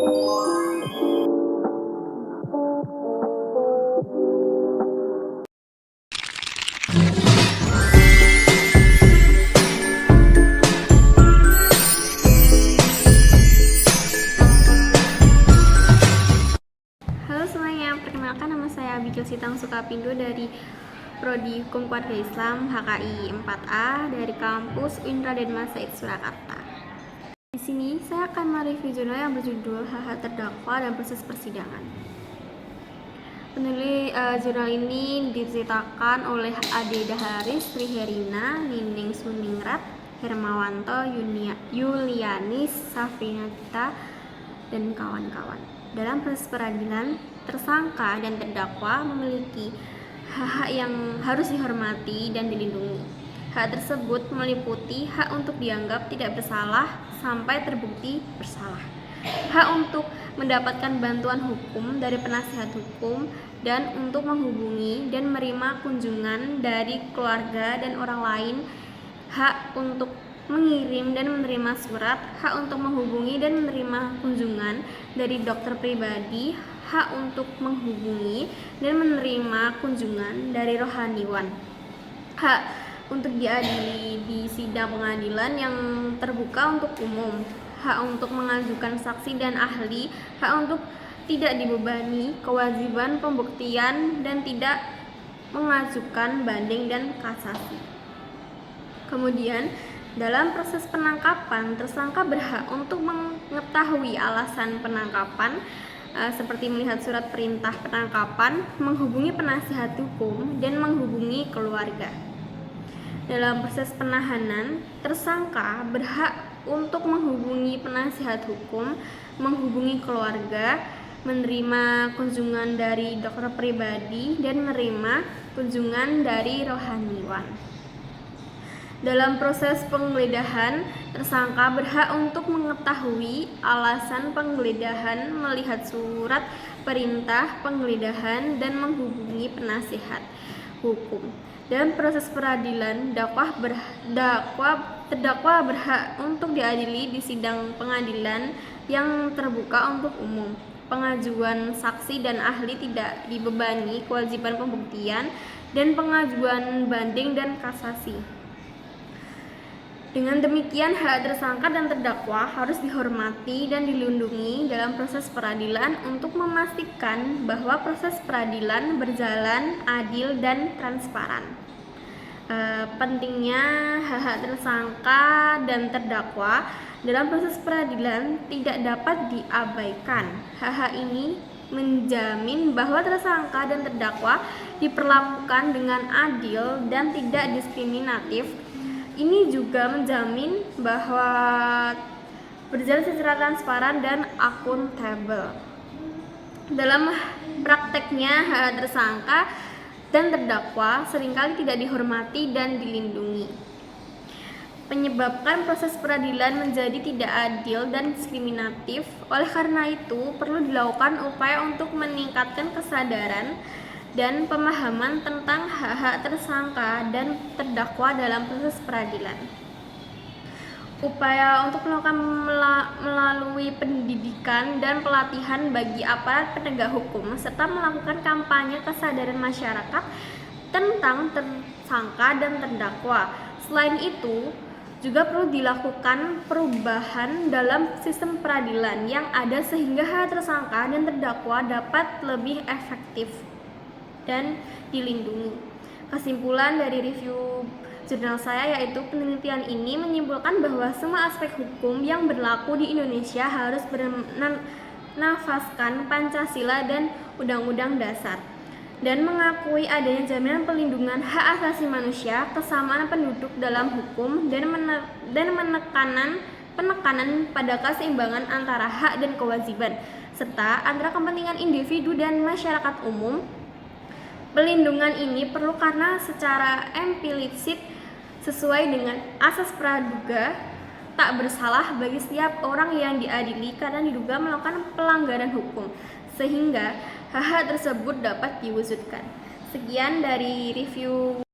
Halo semuanya, perkenalkan nama saya Abigil Sitang Sukapindo dari Prodi Hukum Keluarga Islam HKI 4A dari kampus Uin Raden Mas Said Surakarta. Di sini saya akan mereview jurnal yang berjudul Hak-Hak Terdakwa dan Proses Persidangan. Penulis jurnal ini diceritakan oleh Ade Daharis, Sri Herina, Nining Suningrat, Hermawanto, Yulianis, Safrinata, dan kawan-kawan. Dalam proses peradilan, tersangka dan terdakwa memiliki hak-hak yang harus dihormati dan dilindungi. Hak tersebut meliputi hak untuk dianggap tidak bersalah sampai terbukti bersalah, hak untuk mendapatkan bantuan hukum dari penasihat hukum, dan untuk menghubungi dan menerima kunjungan dari keluarga dan orang lain, hak untuk mengirim dan menerima surat, hak untuk menghubungi dan menerima kunjungan dari dokter pribadi, hak untuk menghubungi dan menerima kunjungan dari rohaniwan, hak untuk diadili di sidang pengadilan yang terbuka untuk umum, hak untuk mengajukan saksi dan ahli, hak untuk tidak dibebani kewajiban pembuktian dan tidak mengajukan banding dan kasasi. Kemudian, dalam proses penangkapan, tersangka berhak untuk mengetahui alasan penangkapan, seperti melihat surat perintah penangkapan, menghubungi penasihat hukum, dan menghubungi keluarga. Dalam proses penahanan, tersangka berhak untuk menghubungi penasihat hukum, menghubungi keluarga, menerima kunjungan dari dokter pribadi, dan menerima kunjungan dari rohaniwan. Dalam proses penggeledahan, tersangka berhak untuk mengetahui alasan penggeledahan, melihat surat perintah penggeledahan, dan menghubungi penasihat hukum. Dalam proses peradilan, terdakwa berhak untuk diadili di sidang pengadilan yang terbuka untuk umum. Pengajuan saksi dan ahli tidak dibebani kewajiban pembuktian, dan pengajuan banding dan kasasi. Dengan demikian, hak tersangka dan terdakwa harus dihormati dan dilindungi dalam proses peradilan untuk memastikan bahwa proses peradilan berjalan adil dan transparan. Pentingnya hak-hak tersangka dan terdakwa dalam proses peradilan tidak dapat diabaikan. Hak-hak ini menjamin bahwa tersangka dan terdakwa diperlakukan dengan adil dan tidak diskriminatif. Ini juga menjamin bahwa berjalan secara transparan dan akuntabel. Dalam prakteknya, hak tersangka dan terdakwa seringkali tidak dihormati dan dilindungi, menyebabkan proses peradilan menjadi tidak adil dan diskriminatif. Oleh karena itu, perlu dilakukan upaya untuk meningkatkan kesadaran dan pemahaman tentang hak-hak tersangka dan terdakwa dalam proses peradilan. Upaya untuk melakukan melalui pendidikan dan pelatihan bagi aparat penegak hukum, serta melakukan kampanye kesadaran masyarakat tentang tersangka dan terdakwa. Selain itu, juga perlu dilakukan perubahan dalam sistem peradilan yang ada sehingga hak tersangka dan terdakwa dapat lebih efektif dan dilindungi. Kesimpulan dari review jurnal saya yaitu penelitian ini menyimpulkan bahwa semua aspek hukum yang berlaku di Indonesia harus bernafaskan Pancasila dan Undang-Undang Dasar, dan mengakui adanya jaminan pelindungan hak asasi manusia, kesamaan penduduk dalam hukum, dan penekanan pada keseimbangan antara hak dan kewajiban, serta antara kepentingan individu dan masyarakat umum. Pelindungan ini perlu karena secara implisit sesuai dengan asas praduga tak bersalah bagi setiap orang yang diadili karena diduga melakukan pelanggaran hukum, sehingga hak-hak tersebut dapat diwujudkan. Sekian dari review